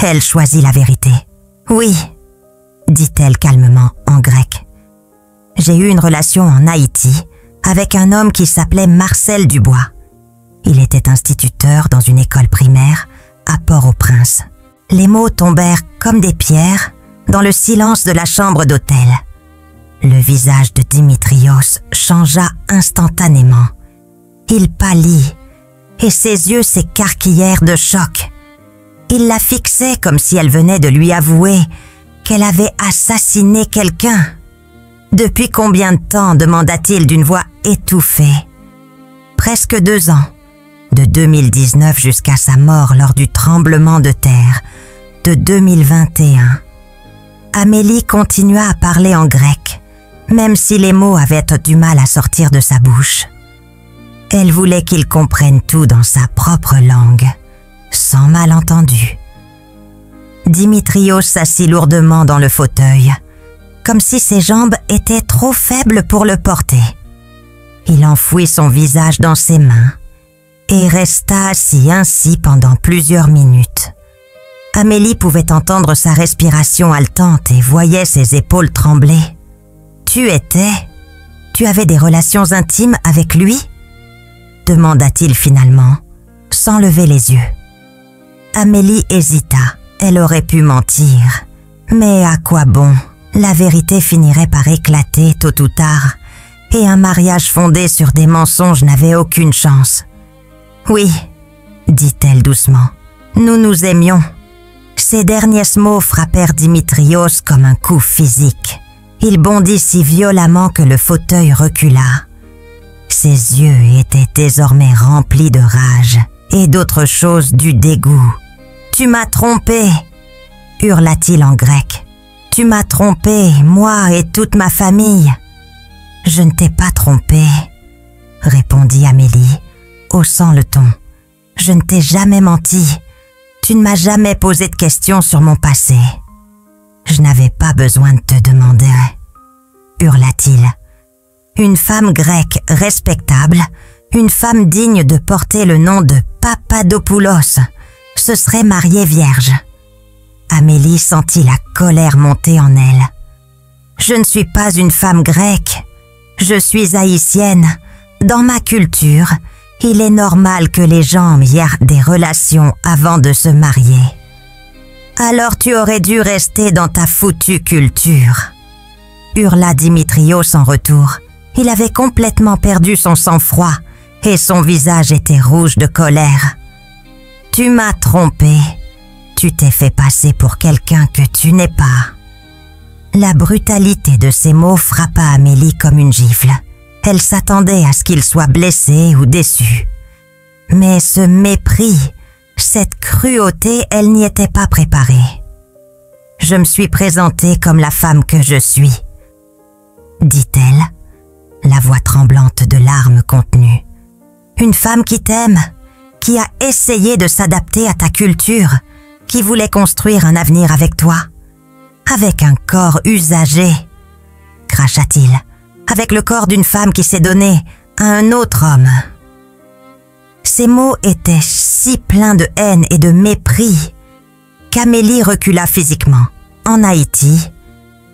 Elle choisit la vérité. Oui, dit-elle calmement en grec. J'ai eu une relation en Haïti avec un homme qui s'appelait Marcel Dubois. Il était instituteur dans une école primaire à Port-au-Prince. Les mots tombèrent comme des pierres dans le silence de la chambre d'hôtel. Le visage de Dimitrios changea instantanément. Il pâlit et ses yeux s'écarquillèrent de choc. Il la fixait comme si elle venait de lui avouer qu'elle avait assassiné quelqu'un. « Depuis combien de temps ?» demanda-t-il d'une voix étouffée. « Presque 2 ans, de 2019 jusqu'à sa mort lors du tremblement de terre de 2021. » Amélie continua à parler en grec, même si les mots avaient du mal à sortir de sa bouche. Elle voulait qu'il comprenne tout dans sa propre langue, sans malentendu. Dimitrios s'assit lourdement dans le fauteuil, comme si ses jambes étaient trop faibles pour le porter. Il enfouit son visage dans ses mains et resta assis ainsi pendant plusieurs minutes. Amélie pouvait entendre sa respiration haletante et voyait ses épaules trembler. « Tu avais des relations intimes avec lui ?» demanda-t-il finalement, sans lever les yeux. Amélie hésita. Elle aurait pu mentir. Mais à quoi bon? La vérité finirait par éclater tôt ou tard, et un mariage fondé sur des mensonges n'avait aucune chance. « Oui, » dit-elle doucement, « nous nous aimions. » Ces derniers mots frappèrent Dimitrios comme un coup physique. Il bondit si violemment que le fauteuil recula. Ses yeux étaient désormais remplis de rage et d'autre chose du dégoût. « Tu m'as trompé !» hurla-t-il en grec. « Tu m'as trompé, moi et toute ma famille. »« Je ne t'ai pas trompé, » répondit Amélie, haussant le ton. « Je ne t'ai jamais menti. Tu ne m'as jamais posé de questions sur mon passé. »« Je n'avais pas besoin de te demander, » hurla-t-il. Une femme grecque respectable, une femme digne de porter le nom de Papadopoulos, se serait mariée vierge. Amélie sentit la colère monter en elle. « Je ne suis pas une femme grecque, je suis haïtienne. Dans ma culture, il est normal que les gens aient des relations avant de se marier. Alors tu aurais dû rester dans ta foutue culture. » hurla Dimitrios en retour. Il avait complètement perdu son sang-froid et son visage était rouge de colère. « Tu m'as trompé. Tu t'es fait passer pour quelqu'un que tu n'es pas. » La brutalité de ces mots frappa Amélie comme une gifle. Elle s'attendait à ce qu'il soit blessé ou déçu. Mais ce mépris, cette cruauté, elle n'y était pas préparée. « Je me suis présentée comme la femme que je suis, » dit-elle, la voix tremblante de larmes contenues. « Une femme qui t'aime, qui a essayé de s'adapter à ta culture, qui voulait construire un avenir avec toi, avec un corps usagé, » cracha-t-il, « avec le corps d'une femme qui s'est donnée à un autre homme. » Ces mots étaient si pleins de haine et de mépris qu'Amélie recula physiquement. En Haïti,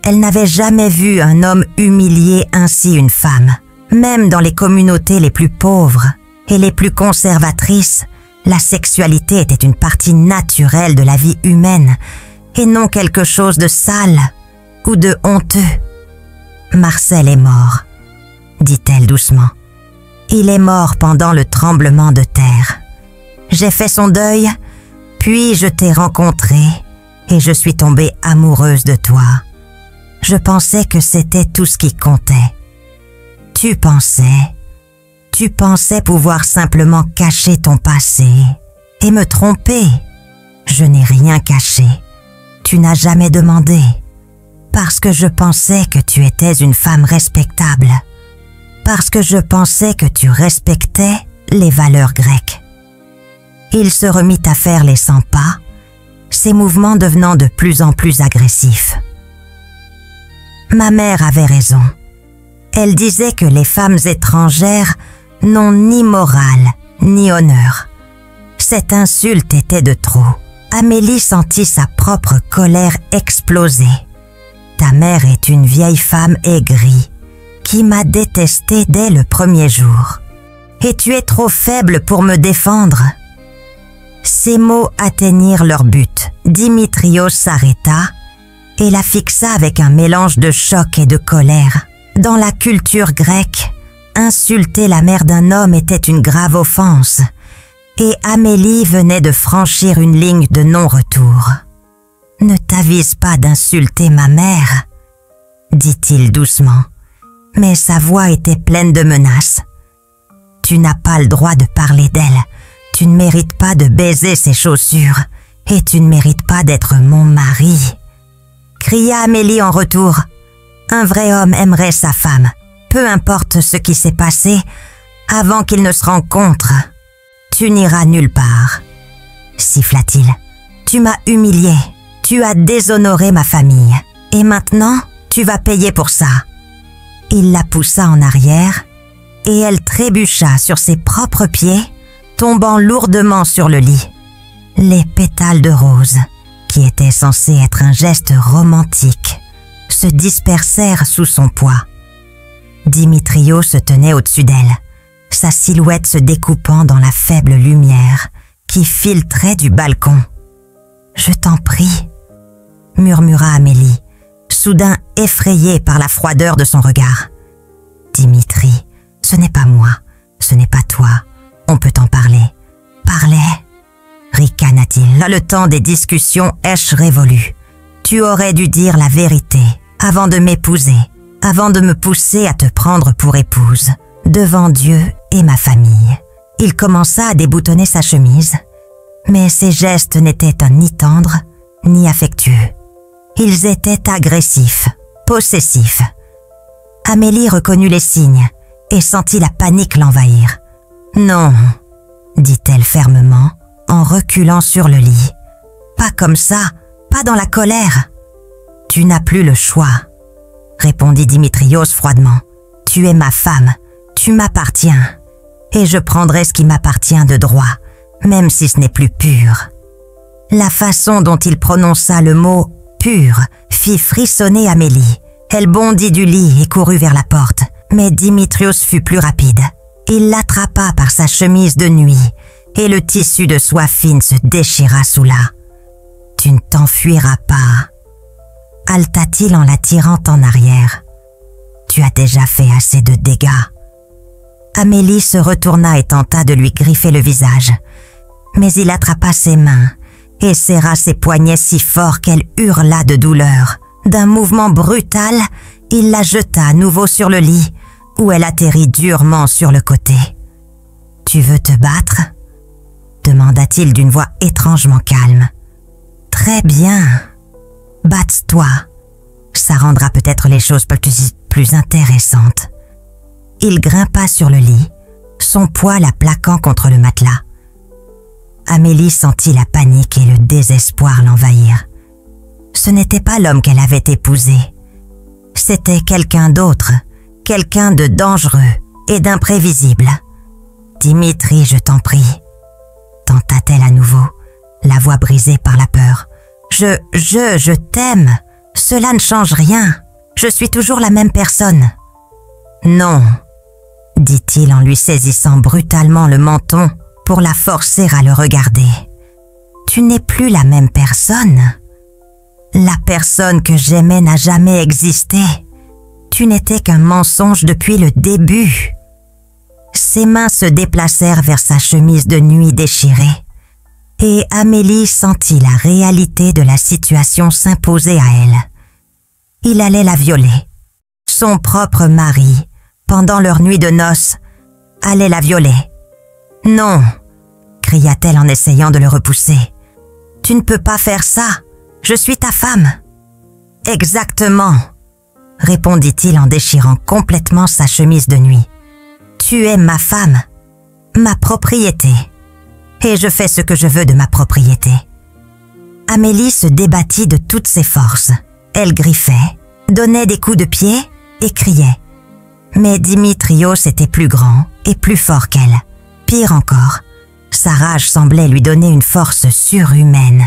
elle n'avait jamais vu un homme humilier ainsi une femme. Même dans les communautés les plus pauvres et les plus conservatrices, la sexualité était une partie naturelle de la vie humaine et non quelque chose de sale ou de honteux. « Marcel est mort, » dit-elle doucement. « Il est mort pendant le tremblement de terre. J'ai fait son deuil, puis je t'ai rencontré et je suis tombée amoureuse de toi. Je pensais que c'était tout ce qui comptait. Tu pensais pouvoir simplement cacher ton passé et me tromper. Je n'ai rien caché. Tu n'as jamais demandé. Parce que je pensais que tu étais une femme respectable. Parce que je pensais que tu respectais les valeurs grecques. » Il se remit à faire les 100 pas, ses mouvements devenant de plus en plus agressifs. Ma mère avait raison. Elle disait que les femmes étrangères n'ont ni morale, ni honneur. Cette insulte était de trop. Amélie sentit sa propre colère exploser. Ta mère est une vieille femme aigrie, qui m'a détestée dès le premier jour. Et tu es trop faible pour me défendre. Ces mots atteignirent leur but. Dimitrios s'arrêta et la fixa avec un mélange de choc et de colère. Dans la culture grecque, insulter la mère d'un homme était une grave offense, et Amélie venait de franchir une ligne de non-retour. « Ne t'avise pas d'insulter ma mère, » dit-il doucement, mais sa voix était pleine de menaces. « Tu n'as pas le droit de parler d'elle, tu ne mérites pas de baiser ses chaussures, et tu ne mérites pas d'être mon mari. » Cria Amélie en retour. Un vrai homme aimerait sa femme, peu importe ce qui s'est passé, avant qu'ils ne se rencontrent. Tu n'iras nulle part, siffla-t-il. Tu m'as humilié, tu as déshonoré ma famille, et maintenant tu vas payer pour ça. Il la poussa en arrière, et elle trébucha sur ses propres pieds, tombant lourdement sur le lit. Les pétales de rose, qui étaient censés être un geste romantique, se dispersèrent sous son poids. Dimitrios se tenait au-dessus d'elle, sa silhouette se découpant dans la faible lumière qui filtrait du balcon. « Je t'en prie, » murmura Amélie, soudain effrayée par la froideur de son regard. « Dimitri, ce n'est pas moi, ce n'est pas toi, on peut en parler. »« Parler ?» ricana-t-il. Là, le temps des discussions est révolu. Tu aurais dû dire la vérité avant de m'épouser, avant de me pousser à te prendre pour épouse, devant Dieu et ma famille. Il commença à déboutonner sa chemise, mais ses gestes n'étaient ni tendres, ni affectueux. Ils étaient agressifs, possessifs. Amélie reconnut les signes et sentit la panique l'envahir. « Non », dit-elle fermement, en reculant sur le lit. « Pas comme ça, pas dans la colère. »« Tu n'as plus le choix, » répondit Dimitrios froidement. « Tu es ma femme, tu m'appartiens, et je prendrai ce qui m'appartient de droit, même si ce n'est plus pur. » La façon dont il prononça le mot « pur » fit frissonner Amélie. Elle bondit du lit et courut vers la porte, mais Dimitrios fut plus rapide. Il l'attrapa par sa chemise de nuit, et le tissu de soie fine se déchira sous là. « Tu ne t'enfuiras pas, » haleta-t-il en la tirant en arrière. « Tu as déjà fait assez de dégâts. » Amélie se retourna et tenta de lui griffer le visage, mais il attrapa ses mains et serra ses poignets si fort qu'elle hurla de douleur. D'un mouvement brutal, il la jeta à nouveau sur le lit, où elle atterrit durement sur le côté. « Tu veux te battre ?» demanda-t-il d'une voix étrangement calme. « Très bien. Batte-toi. Ça rendra peut-être les choses plus intéressantes. » Il grimpa sur le lit, son poids la plaquant contre le matelas. Amélie sentit la panique et le désespoir l'envahir. Ce n'était pas l'homme qu'elle avait épousé. C'était quelqu'un d'autre, quelqu'un de dangereux et d'imprévisible. « Dimitri, je t'en prie, » tenta-t-elle à nouveau, la voix brisée par la peur. « Je t'aime. Cela ne change rien. Je suis toujours la même personne. »« Non, » dit-il en lui saisissant brutalement le menton pour la forcer à le regarder. « Tu n'es plus la même personne. La personne que j'aimais n'a jamais existé. Tu n'étais qu'un mensonge depuis le début. » Ses mains se déplacèrent vers sa chemise de nuit déchirée, et Amélie sentit la réalité de la situation s'imposer à elle. Il allait la violer. Son propre mari, pendant leur nuit de noces, allait la violer. « Non !» cria-t-elle en essayant de le repousser. « Tu ne peux pas faire ça. Je suis ta femme. »« Exactement !» répondit-il en déchirant complètement sa chemise de nuit. « Tu es ma femme, ma propriété, et je fais ce que je veux de ma propriété. » Amélie se débattit de toutes ses forces. Elle griffait, donnait des coups de pied et criait. Mais Dimitrios était plus grand et plus fort qu'elle. Pire encore, sa rage semblait lui donner une force surhumaine.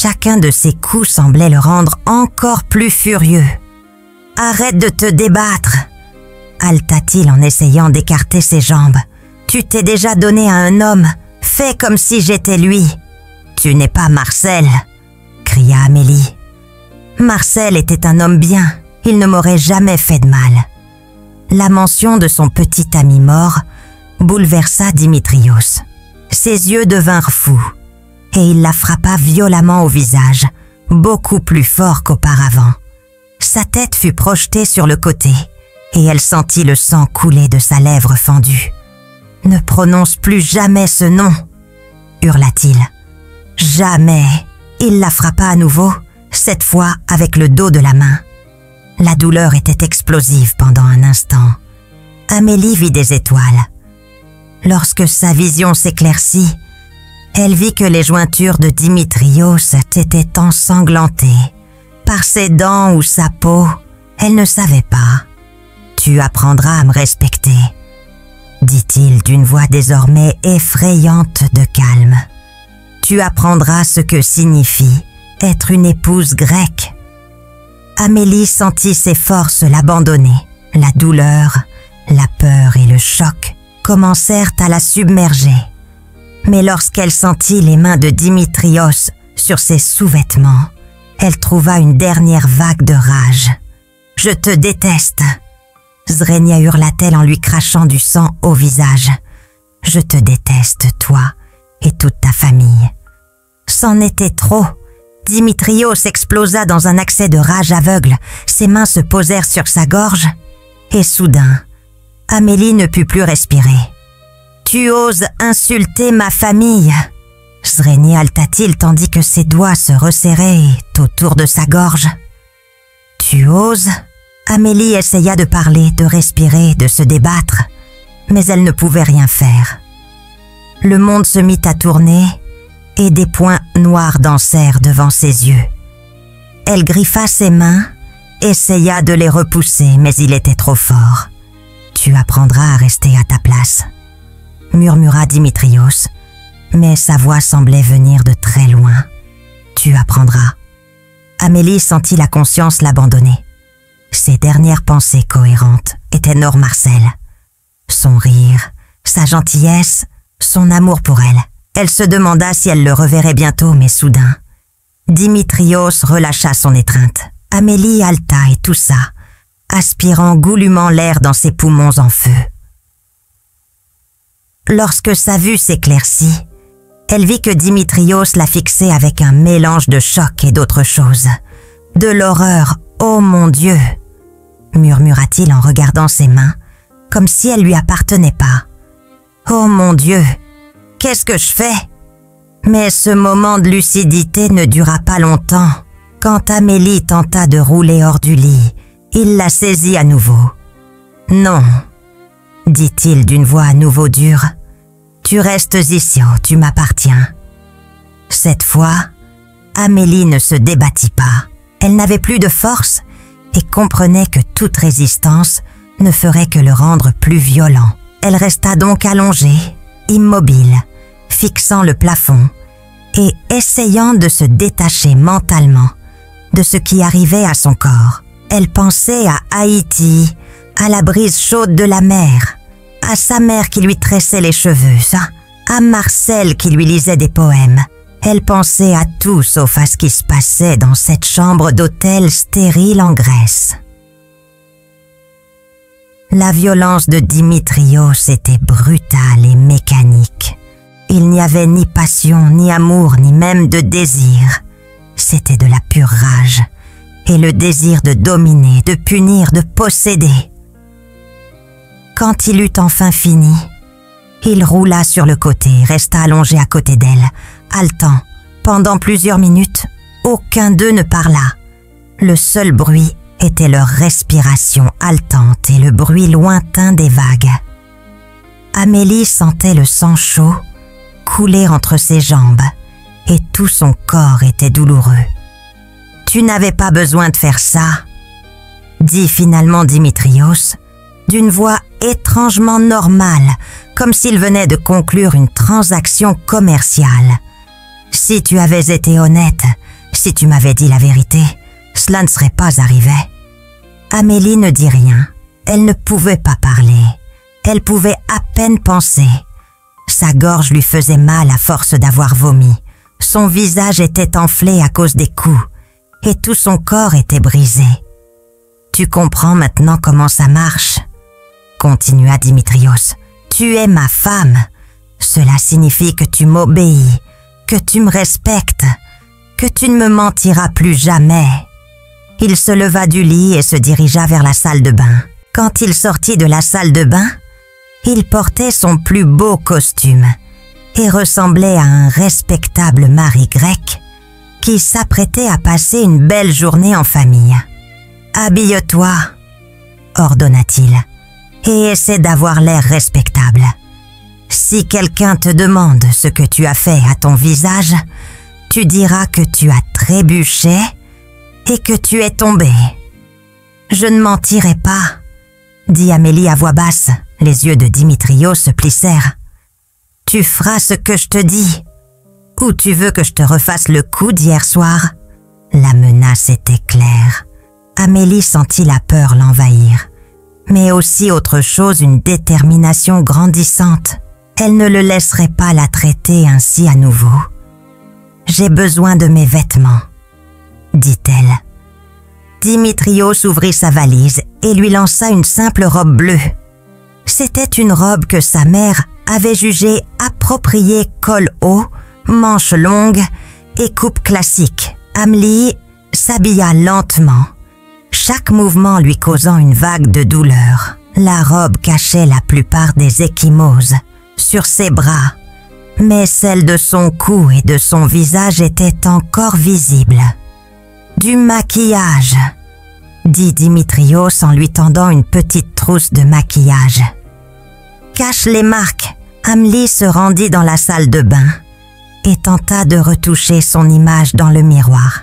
chacun de ses coups semblait le rendre encore plus furieux. « Arrête de te débattre !» haleta-t-il en essayant d'écarter ses jambes. « Tu t'es déjà donné à un homme, fais comme si j'étais lui. »« Tu n'es pas Marcel !» cria Amélie. Marcel était un homme bien, il ne m'aurait jamais fait de mal. La mention de son petit ami mort bouleversa Dimitrios. Ses yeux devinrent fous et il la frappa violemment au visage, beaucoup plus fort qu'auparavant. Sa tête fut projetée sur le côté et elle sentit le sang couler de sa lèvre fendue. « Ne prononce plus jamais ce nom !» hurla-t-il. « Jamais !» Il la frappa à nouveau, cette fois avec le dos de la main. La douleur était explosive pendant un instant. Amélie vit des étoiles. Lorsque sa vision s'éclaircit, elle vit que les jointures de Dimitrios étaient ensanglantées. Par ses dents ou sa peau, elle ne savait pas. « Tu apprendras à me respecter », dit-il d'une voix désormais effrayante de calme. « Tu apprendras ce que signifie être une épouse grecque. » Amélie sentit ses forces l'abandonner. La douleur, la peur et le choc commencèrent à la submerger. Mais lorsqu'elle sentit les mains de Dimitrios sur ses sous-vêtements, elle trouva une dernière vague de rage. « Je te déteste !» Zrenia hurla-t-elle en lui crachant du sang au visage. « Je te déteste, toi et toute ta famille. » C'en était trop. Dimitrios explosa dans un accès de rage aveugle. Ses mains se posèrent sur sa gorge et soudain, Amélie ne put plus respirer. « Tu oses insulter ma famille !» Zrenia haleta-t-il tandis que ses doigts se resserraient autour de sa gorge. « Tu oses ?» Amélie essaya de parler, de respirer, de se débattre, mais elle ne pouvait rien faire. Le monde se mit à tourner et des points noirs dansèrent devant ses yeux. Elle griffa ses mains, essaya de les repousser, mais il était trop fort. « Tu apprendras à rester à ta place », murmura Dimitrios, mais sa voix semblait venir de très loin. « Tu apprendras. » Amélie sentit la conscience l'abandonner. Ses dernières pensées cohérentes étaient Nord Marcel. Son rire, sa gentillesse, son amour pour elle. Elle se demanda si elle le reverrait bientôt, mais soudain, Dimitrios relâcha son étreinte. Amélie haleta et toussa, aspirant goulûment l'air dans ses poumons en feu. Lorsque sa vue s'éclaircit, elle vit que Dimitrios la fixait avec un mélange de choc et d'autre chose. De l'horreur, oh mon Dieu! Murmura-t-il en regardant ses mains, comme si elles lui appartenaient pas. Oh mon Dieu! Qu'est-ce que je fais? Mais ce moment de lucidité ne dura pas longtemps. Quand Amélie tenta de rouler hors du lit, il la saisit à nouveau. « Non », dit-il d'une voix à nouveau dure, « tu restes ici, tu m'appartiens. » Cette fois, Amélie ne se débattit pas. Elle n'avait plus de force et comprenait que toute résistance ne ferait que le rendre plus violent. Elle resta donc allongée, immobile, fixant le plafond et essayant de se détacher mentalement de ce qui arrivait à son corps. Elle pensait à Haïti, à la brise chaude de la mer, à sa mère qui lui tressait les cheveux, à Marcel qui lui lisait des poèmes. Elle pensait à tout sauf à ce qui se passait dans cette chambre d'hôtel stérile en Grèce. La violence de Dimitrios était brutale et mécanique. Il n'y avait ni passion, ni amour, ni même de désir. C'était de la pure rage et le désir de dominer, de punir, de posséder. Quand il eut enfin fini, il roula sur le côté, resta allongé à côté d'elle, haletant. Pendant plusieurs minutes, aucun d'eux ne parla. Le seul bruit était leur respiration haletante et le bruit lointain des vagues. Amélie sentait le sang chaud couler entre ses jambes et tout son corps était douloureux. « Tu n'avais pas besoin de faire ça », dit finalement Dimitrios, d'une voix étrangement normale, comme s'il venait de conclure une transaction commerciale. « Si tu avais été honnête, Si tu m'avais dit la vérité, cela ne serait pas arrivé. » Amélie ne dit rien. Elle ne pouvait pas parler. Elle pouvait à peine penser. Sa gorge lui faisait mal à force d'avoir vomi. Son visage était enflé à cause des coups et tout son corps était brisé. « Tu comprends maintenant comment ça marche ?» continua Dimitrios. « Tu es ma femme. Cela signifie que tu m'obéis, que tu me respectes, que tu ne me mentiras plus jamais. » Il se leva du lit et se dirigea vers la salle de bain. Quand il sortit de la salle de bain, il portait son plus beau costume et ressemblait à un respectable mari grec qui s'apprêtait à passer une belle journée en famille. « Habille-toi » ordonna-t-il, « et essaie d'avoir l'air respectable. Si quelqu'un te demande ce que tu as fait à ton visage, tu diras que tu as trébuché et que tu es tombé. »« Je ne mentirai pas » dit Amélie à voix basse. Les yeux de Dimitrios se plissèrent. « Tu feras ce que je te dis. Ou tu veux que je te refasse le coup d'hier soir ?» La menace était claire. Amélie sentit la peur l'envahir, mais aussi autre chose, une détermination grandissante. Elle ne le laisserait pas la traiter ainsi à nouveau. « J'ai besoin de mes vêtements, » dit-elle. Dimitrios ouvrit sa valise et lui lança une simple robe bleue. C'était une robe que sa mère avait jugée appropriée, col haut, manches longues et coupe classique. Amélie s'habilla lentement, chaque mouvement lui causant une vague de douleur. La robe cachait la plupart des ecchymoses sur ses bras, mais celle de son cou et de son visage était encore visible. « Du maquillage » dit Dimitrios en lui tendant une petite trousse de maquillage. « Cache les marques !» Amélie se rendit dans la salle de bain et tenta de retoucher son image dans le miroir.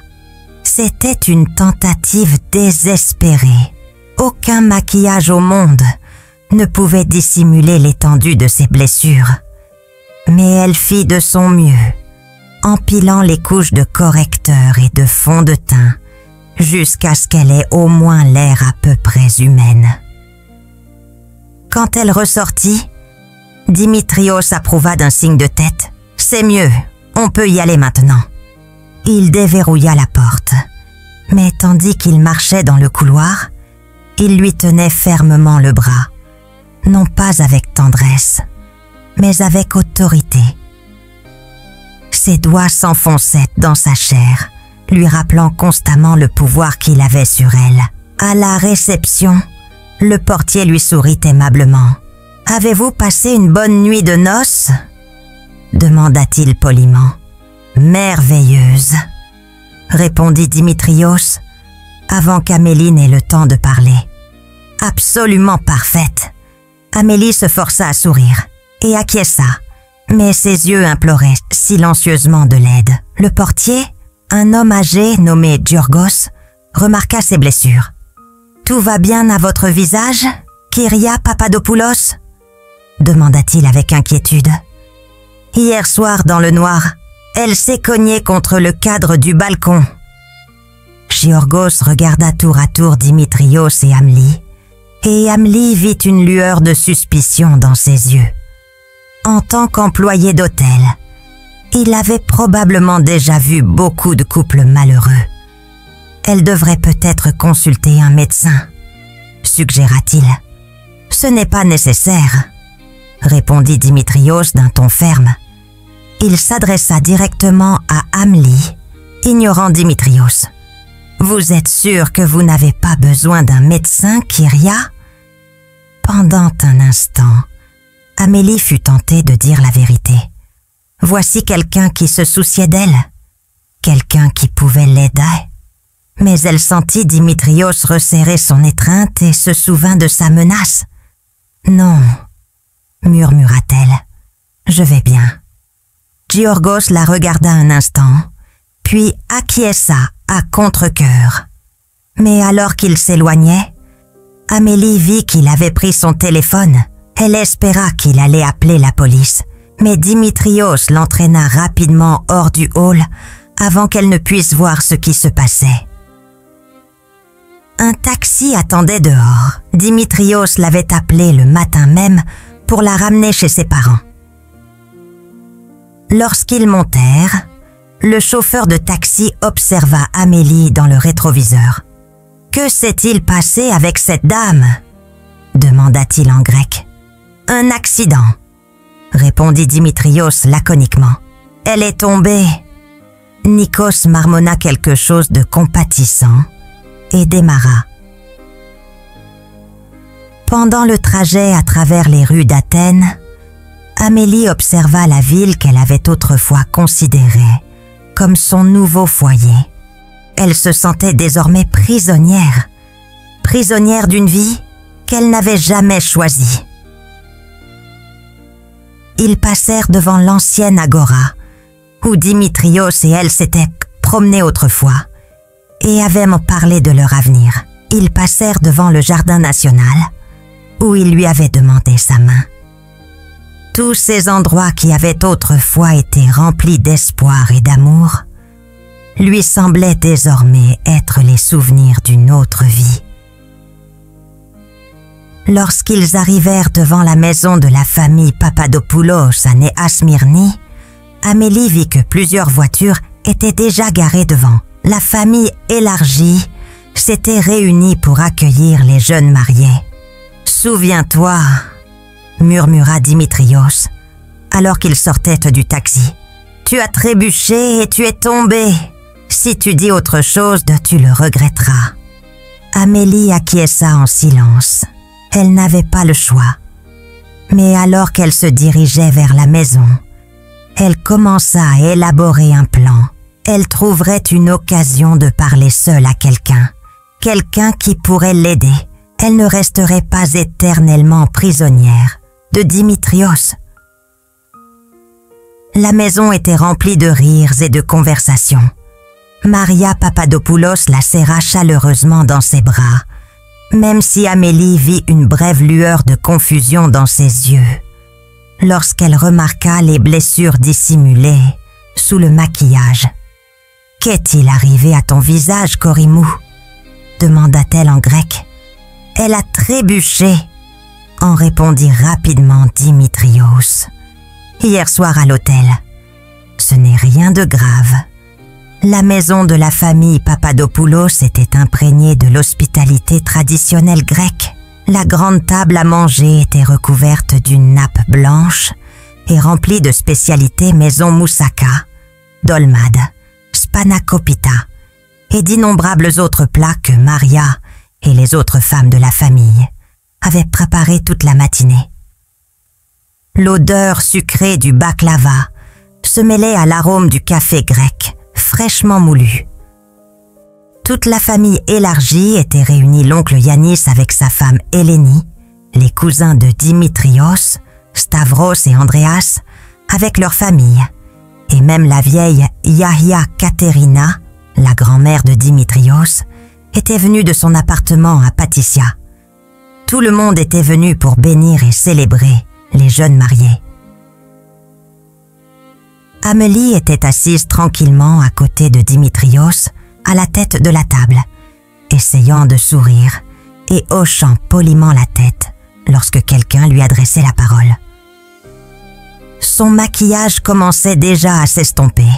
C'était une tentative désespérée. Aucun maquillage au monde ne pouvait dissimuler l'étendue de ses blessures. Mais elle fit de son mieux, empilant les couches de correcteur et de fond de teint, jusqu'à ce qu'elle ait au moins l'air à peu près humaine. Quand elle ressortit, Dimitrios approuva d'un signe de tête. « C'est mieux, on peut y aller maintenant. » Il déverrouilla la porte, mais tandis qu'il marchait dans le couloir, il lui tenait fermement le bras, non pas avec tendresse, mais avec autorité. Ses doigts s'enfonçaient dans sa chair, lui rappelant constamment le pouvoir qu'il avait sur elle. À la réception, le portier lui sourit aimablement. « Avez-vous passé une bonne nuit de noces ?» demanda-t-il poliment. « Merveilleuse !» répondit Dimitrios, avant qu'Amélie n'ait le temps de parler. « Absolument parfaite !» Amélie se força à sourire et acquiesça, mais ses yeux imploraient silencieusement de l'aide. Le portier, un homme âgé nommé Giorgos, remarqua ses blessures. « Tout va bien à votre visage, Kyria Papadopoulos ?» demanda-t-il avec inquiétude. « Hier soir, dans le noir, elle s'est cognée contre le cadre du balcon. » Giorgos regarda tour à tour Dimitrios et Amélie vit une lueur de suspicion dans ses yeux. En tant qu'employé d'hôtel, il avait probablement déjà vu beaucoup de couples malheureux. Elle devrait peut-être consulter un médecin, suggéra-t-il. « Ce n'est pas nécessaire, » répondit Dimitrios d'un ton ferme. Il s'adressa directement à Amélie, ignorant Dimitrios. « Vous êtes sûr que vous n'avez pas besoin d'un médecin, Kyria ?» Pendant un instant, Amélie fut tentée de dire la vérité. Voici quelqu'un qui se souciait d'elle, quelqu'un qui pouvait l'aider. Mais elle sentit Dimitrios resserrer son étreinte et se souvint de sa menace. « Non » murmura-t-elle, « je vais bien. » Giorgos la regarda un instant, puis acquiesça à contre-cœur. Mais alors qu'il s'éloignait, Amélie vit qu'il avait pris son téléphone. Elle espéra qu'il allait appeler la police, mais Dimitrios l'entraîna rapidement hors du hall avant qu'elle ne puisse voir ce qui se passait. Un taxi attendait dehors. Dimitrios l'avait appelé le matin même pour la ramener chez ses parents. Lorsqu'ils montèrent, le chauffeur de taxi observa Amélie dans le rétroviseur. « Que s'est-il passé avec cette dame ?» demanda-t-il en grec. « Un accident », répondit Dimitrios laconiquement. « Elle est tombée. » Nikos marmonna quelque chose de compatissant et démarra. Pendant le trajet à travers les rues d'Athènes, Amélie observa la ville qu'elle avait autrefois considérée comme son nouveau foyer. Elle se sentait désormais prisonnière d'une vie qu'elle n'avait jamais choisie. Ils passèrent devant l'ancienne agora, où Dimitrios et elle s'étaient promenés autrefois et avaient parlé de leur avenir. Ils passèrent devant le jardin national, où il lui avait demandé sa main. Tous ces endroits qui avaient autrefois été remplis d'espoir et d'amour lui semblaient désormais être les souvenirs d'une autre vie. Lorsqu'ils arrivèrent devant la maison de la famille Papadopoulos à Néa Smyrni, Amélie vit que plusieurs voitures étaient déjà garées devant. La famille élargie s'était réunie pour accueillir les jeunes mariés. « Souviens-toi » murmura Dimitrios, alors qu'il sortait du taxi. « Tu as trébuché et tu es tombé. Si tu dis autre chose, tu le regretteras. » Amélie acquiesça en silence. Elle n'avait pas le choix. Mais alors qu'elle se dirigeait vers la maison, elle commença à élaborer un plan. Elle trouverait une occasion de parler seule à quelqu'un qui pourrait l'aider. Elle ne resterait pas éternellement prisonnière de Dimitrios. La maison était remplie de rires et de conversations. Maria Papadopoulos la serra chaleureusement dans ses bras, même si Amélie vit une brève lueur de confusion dans ses yeux, lorsqu'elle remarqua les blessures dissimulées sous le maquillage. « Qu'est-il arrivé à ton visage, Korimou ?» demanda-t-elle en grec. « Elle a trébuché », en répondit rapidement Dimitrios. « Hier soir à l'hôtel. Ce n'est rien de grave. » La maison de la famille Papadopoulos était imprégnée de l'hospitalité traditionnelle grecque. La grande table à manger était recouverte d'une nappe blanche et remplie de spécialités maison moussaka, dolmade, spanakopita et d'innombrables autres plats que Maria et les autres femmes de la famille avaient préparés toute la matinée. L'odeur sucrée du baklava se mêlait à l'arôme du café grec, fraîchement moulu. Toute la famille élargie était réunie, l'oncle Yanis avec sa femme Eleni, les cousins de Dimitrios, Stavros et Andreas, avec leur famille, et même la vieille Yahia Katerina, la grand-mère de Dimitrios, était venue de son appartement à Patissia. Tout le monde était venu pour bénir et célébrer les jeunes mariés. Amélie était assise tranquillement à côté de Dimitrios, à la tête de la table, essayant de sourire et hochant poliment la tête lorsque quelqu'un lui adressait la parole. Son maquillage commençait déjà à s'estomper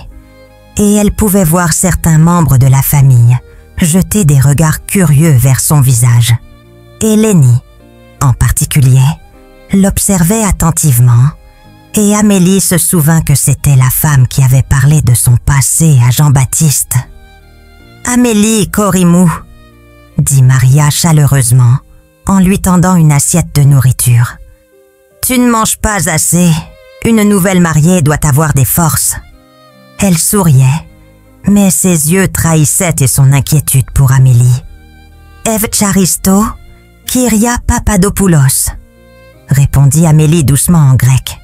et elle pouvait voir certains membres de la famille jeter des regards curieux vers son visage. Eleni, en particulier, l'observait attentivement et Amélie se souvint que c'était la femme qui avait parlé de son passé à Jean-Baptiste. « Amélie Korimou » dit Maria chaleureusement en lui tendant une assiette de nourriture. « Tu ne manges pas assez. Une nouvelle mariée doit avoir des forces. » Elle souriait, mais ses yeux trahissaient et son inquiétude pour Amélie. « Evcharisto, Kyria Papadopoulos » répondit Amélie doucement en grec,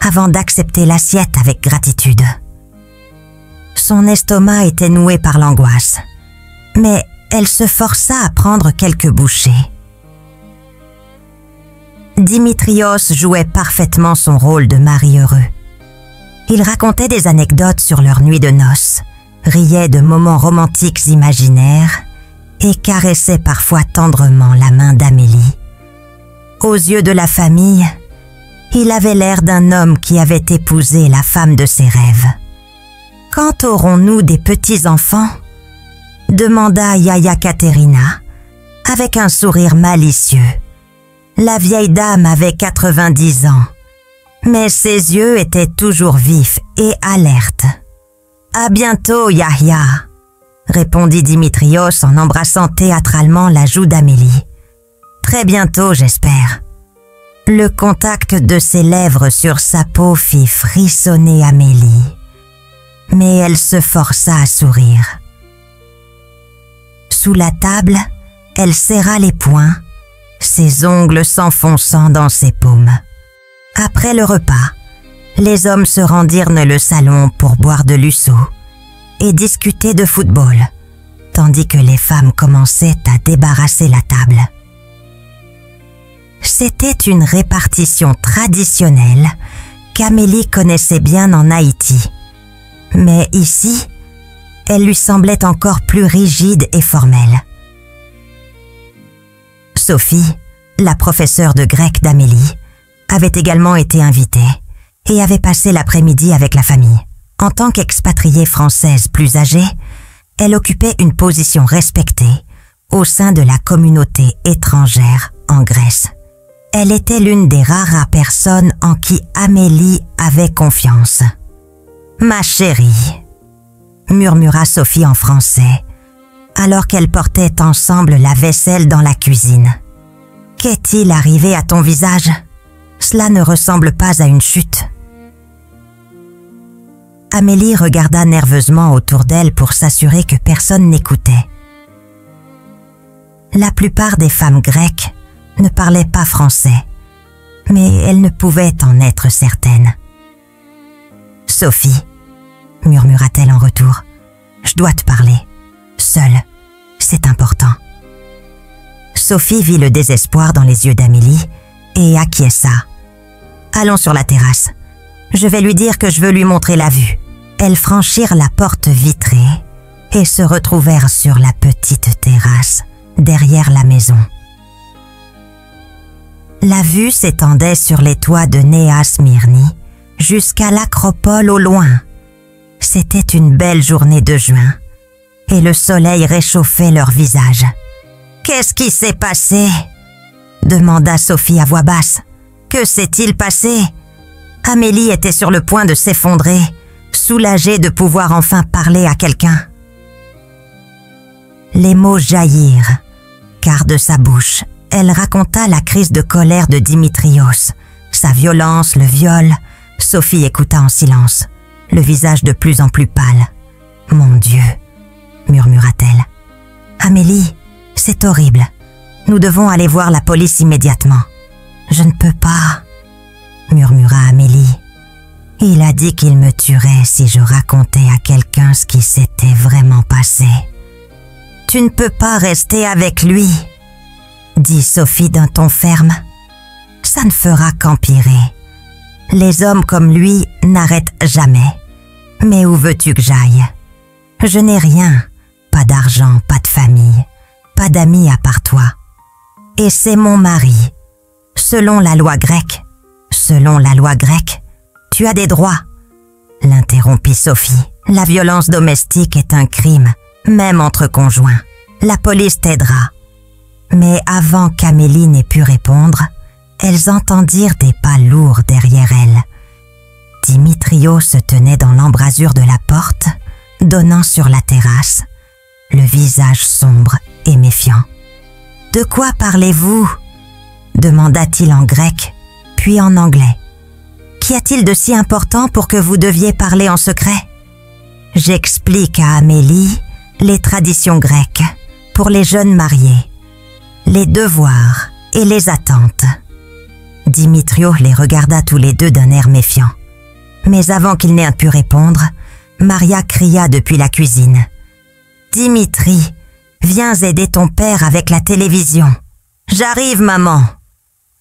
avant d'accepter l'assiette avec gratitude. Son estomac était noué par l'angoisse, mais elle se força à prendre quelques bouchées. Dimitrios jouait parfaitement son rôle de mari heureux. Il racontait des anecdotes sur leur nuit de noces riait de moments romantiques imaginaires et caressait parfois tendrement la main d'Amélie. Aux yeux de la famille, il avait l'air d'un homme qui avait épousé la femme de ses rêves. « Quand aurons-nous des petits-enfants » demanda Yaya Caterina, avec un sourire malicieux. La vieille dame avait 90 ans, mais ses yeux étaient toujours vifs et alertes. « À bientôt, Yahya !» répondit Dimitrios en embrassant théâtralement la joue d'Amélie. « Très bientôt, j'espère. » Le contact de ses lèvres sur sa peau fit frissonner Amélie, mais elle se força à sourire. Sous la table, elle serra les poings, ses ongles s'enfonçant dans ses paumes. Après le repas, les hommes se rendirent dans le salon pour boire de l'usso et discuter de football, tandis que les femmes commençaient à débarrasser la table. C'était une répartition traditionnelle qu'Amélie connaissait bien en Haïti, mais ici, elle lui semblait encore plus rigide et formelle. Sophie, la professeure de grec d'Amélie, avait également été invitée et avait passé l'après-midi avec la famille. En tant qu'expatriée française plus âgée, elle occupait une position respectée au sein de la communauté étrangère en Grèce. Elle était l'une des rares personnes en qui Amélie avait confiance. « Ma chérie », murmura Sophie en français, alors qu'elles portaient ensemble la vaisselle dans la cuisine. « Qu'est-il arrivé à ton visage ? Cela ne ressemble pas à une chute. » Amélie regarda nerveusement autour d'elle pour s'assurer que personne n'écoutait. La plupart des femmes grecques ne parlaient pas français, mais elle ne pouvait en être certaine. « Sophie, » murmura-t-elle en retour, « je dois te parler. Seule, c'est important. » Sophie vit le désespoir dans les yeux d'Amélie et acquiesça. « Allons sur la terrasse. Je vais lui dire que je veux lui montrer la vue. » Elles franchirent la porte vitrée et se retrouvèrent sur la petite terrasse, derrière la maison. La vue s'étendait sur les toits de Nea Smyrni jusqu'à l'acropole au loin. C'était une belle journée de juin et le soleil réchauffait leurs visages. « Qu'est-ce qui s'est passé ?» demanda Sophie à voix basse. « Que s'est-il passé ?» Amélie était sur le point de s'effondrer, soulagée de pouvoir enfin parler à quelqu'un. Les mots jaillirent, car de sa bouche, elle raconta la crise de colère de Dimitrios, sa violence, le viol. Sophie écouta en silence, le visage de plus en plus pâle. « Mon Dieu !» murmura-t-elle. « Amélie, c'est horrible. Nous devons aller voir la police immédiatement. »« Je ne peux pas, » murmura Amélie. « Il a dit qu'il me tuerait si je racontais à quelqu'un ce qui s'était vraiment passé. »« Tu ne peux pas rester avec lui, » dit Sophie d'un ton ferme. « Ça ne fera qu'empirer. Les hommes comme lui n'arrêtent jamais. Mais où veux-tu que j'aille? Je n'ai rien, pas d'argent, pas de famille, pas d'amis à part toi. Et c'est mon mari. Selon la loi grecque, tu as des droits, » l'interrompit Sophie. « La violence domestique est un crime, même entre conjoints. La police t'aidera. » Mais avant qu'Amélie n'ait pu répondre, elles entendirent des pas lourds derrière elle. Dimitrios se tenait dans l'embrasure de la porte, donnant sur la terrasse, le visage sombre et méfiant. « De quoi parlez-vous » demanda-t-il en grec, puis en anglais. « Qu'y a-t-il de si important pour que vous deviez parler en secret ?» J'explique à Amélie les traditions grecques pour les jeunes mariés, les devoirs et les attentes. Dimitrios les regarda tous les deux d'un air méfiant. Mais avant qu'il n'ait pu répondre, Maria cria depuis la cuisine. « Dimitri, viens aider ton père avec la télévision. »« J'arrive, maman !»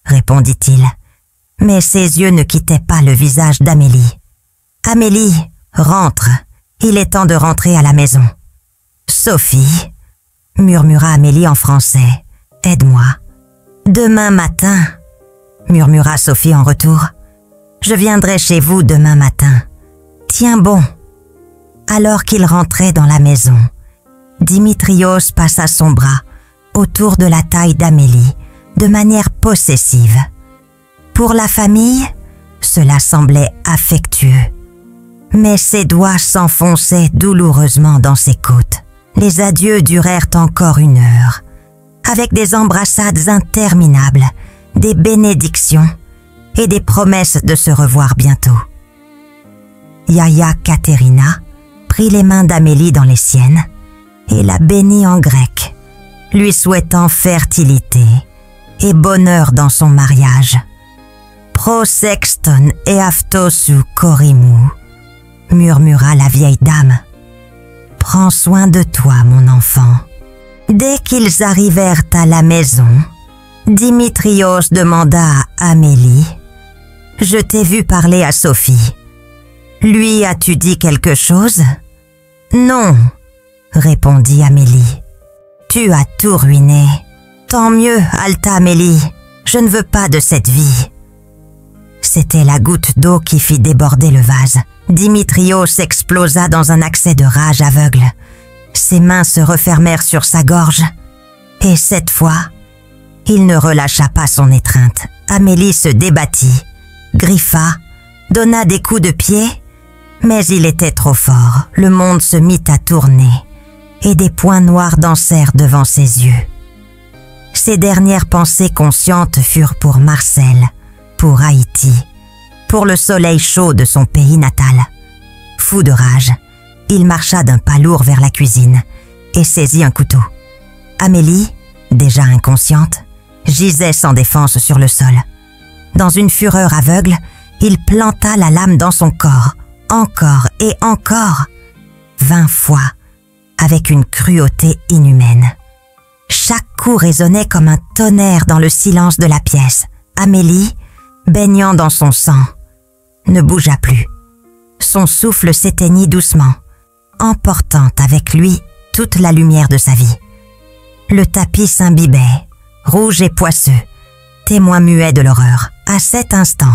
répondit-il. Mais ses yeux ne quittaient pas le visage d'Amélie. « Amélie, rentre. Il est temps de rentrer à la maison. »« Sophie, » murmura Amélie en français, « aide-moi. »« Demain matin, » murmura Sophie en retour. « Je viendrai chez vous demain matin. Tiens bon. » Alors qu'il rentrait dans la maison, Dimitrios passa son bras autour de la taille d'Amélie de manière possessive. Pour la famille, cela semblait affectueux, mais ses doigts s'enfonçaient douloureusement dans ses côtes. Les adieux durèrent encore 1 heure, avec des embrassades interminables, des bénédictions et des promesses de se revoir bientôt. Yaya Katerina prit les mains d'Amélie dans les siennes et la bénit en grec, lui souhaitant fertilité et bonheur dans son mariage. « Prosexton eaftosu korimou » murmura la vieille dame. « Prends soin de toi, mon enfant. » Dès qu'ils arrivèrent à la maison, Dimitrios demanda à Amélie « Je t'ai vu parler à Sophie. Lui as-tu dit quelque chose ?»« Non, » répondit Amélie. « Tu as tout ruiné. Tant mieux, Alta Amélie. Je ne veux pas de cette vie. » C'était la goutte d'eau qui fit déborder le vase. Dimitrios explosa dans un accès de rage aveugle. Ses mains se refermèrent sur sa gorge. Et cette fois, il ne relâcha pas son étreinte. Amélie se débattit, griffa, donna des coups de pied, mais il était trop fort. Le monde se mit à tourner et des points noirs dansèrent devant ses yeux. Ses dernières pensées conscientes furent pour Marcel, pour Haïti, pour le soleil chaud de son pays natal. Fou de rage, il marcha d'un pas lourd vers la cuisine et saisit un couteau. Amélie, déjà inconsciente, gisait sans défense sur le sol. Dans une fureur aveugle, il planta la lame dans son corps, encore et encore, 20 fois, avec une cruauté inhumaine. Chaque coup résonnait comme un tonnerre dans le silence de la pièce. Amélie, baignant dans son sang, ne bougea plus. Son souffle s'éteignit doucement, emportant avec lui toute la lumière de sa vie. Le tapis s'imbibait, rouge et poisseux, témoin muet de l'horreur. À cet instant,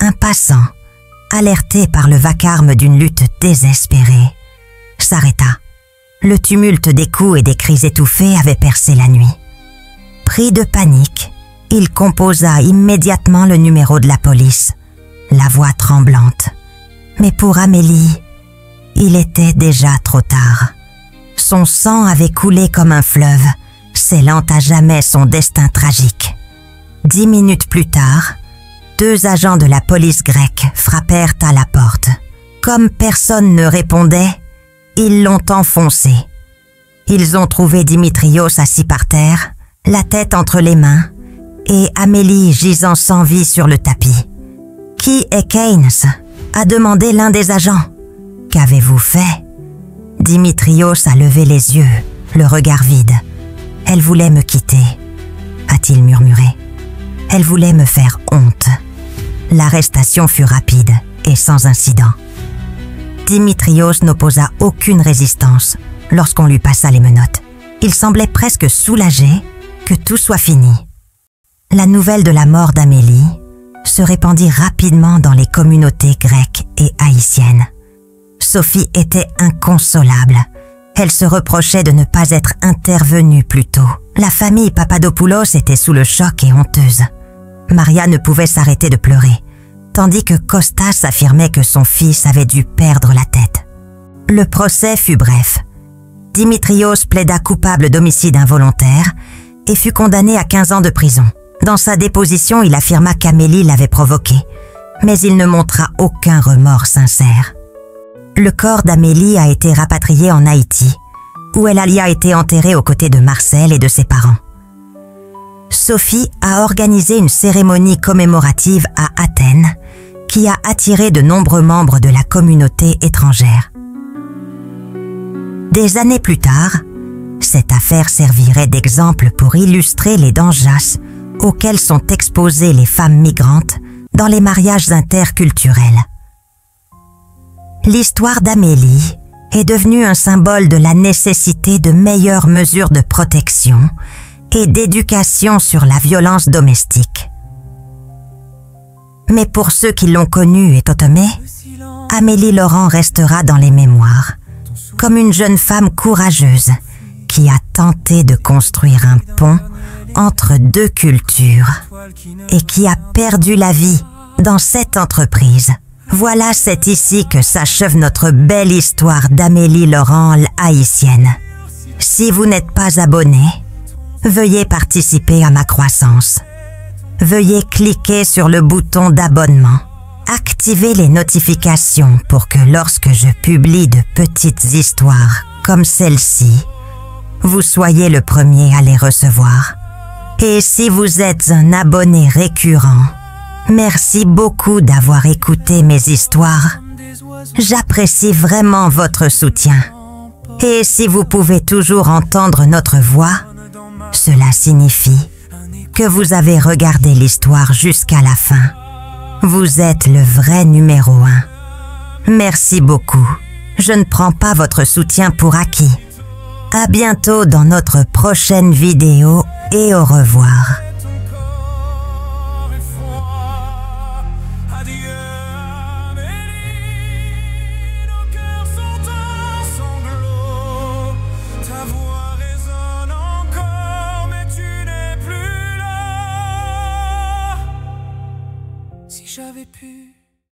un passant, alerté par le vacarme d'une lutte désespérée, s'arrêta. Le tumulte des coups et des cris étouffés avait percé la nuit. Pris de panique, il composa immédiatement le numéro de la police, la voix tremblante. Mais pour Amélie, il était déjà trop tard. Son sang avait coulé comme un fleuve, scellant à jamais son destin tragique. 10 minutes plus tard, 2 agents de la police grecque frappèrent à la porte. Comme personne ne répondait, ils l'ont enfoncé. Ils ont trouvé Dimitrios assis par terre, la tête entre les mains, et Amélie gisant sans vie sur le tapis. « Qui est Keynes ?» a demandé l'un des agents. « Qu'avez-vous fait ?» Dimitrios a levé les yeux, le regard vide. « Elle voulait me quitter, » a-t-il murmuré. « Elle voulait me faire honte. » L'arrestation fut rapide et sans incident. Dimitrios n'opposa aucune résistance lorsqu'on lui passa les menottes. Il semblait presque soulagé que tout soit fini. La nouvelle de la mort d'Amélie se répandit rapidement dans les communautés grecques et haïtiennes. Sophie était inconsolable. Elle se reprochait de ne pas être intervenue plus tôt. La famille Papadopoulos était sous le choc et honteuse. Maria ne pouvait s'arrêter de pleurer, tandis que Kostas affirmait que son fils avait dû perdre la tête. Le procès fut bref. Dimitrios plaida coupable d'homicide involontaire et fut condamné à 15 ans de prison. Dans sa déposition, il affirma qu'Amélie l'avait provoqué, mais il ne montra aucun remords sincère. Le corps d'Amélie a été rapatrié en Haïti, où elle y a été enterrée aux côtés de Marcel et de ses parents. Sophie a organisé une cérémonie commémorative à Athènes qui a attiré de nombreux membres de la communauté étrangère. Des années plus tard, cette affaire servirait d'exemple pour illustrer les dangers auxquels sont exposées les femmes migrantes dans les mariages interculturels. L'histoire d'Amélie est devenu un symbole de la nécessité de meilleures mesures de protection et d'éducation sur la violence domestique. Mais pour ceux qui l'ont connue et totomée, Amélie Laurent restera dans les mémoires comme une jeune femme courageuse qui a tenté de construire un pont entre deux cultures et qui a perdu la vie dans cette entreprise. Voilà, c'est ici que s'achève notre belle histoire d'Amélie Laurent, l'haïtienne. Si vous n'êtes pas abonné, veuillez participer à ma croissance. Veuillez cliquer sur le bouton d'abonnement. Activez les notifications pour que lorsque je publie de petites histoires comme celle-ci, vous soyez le premier à les recevoir. Et si vous êtes un abonné récurrent, merci beaucoup d'avoir écouté mes histoires. J'apprécie vraiment votre soutien. Et si vous pouvez toujours entendre notre voix, cela signifie que vous avez regardé l'histoire jusqu'à la fin. Vous êtes le vrai numéro 1. Merci beaucoup. Je ne prends pas votre soutien pour acquis. À bientôt dans notre prochaine vidéo et au revoir.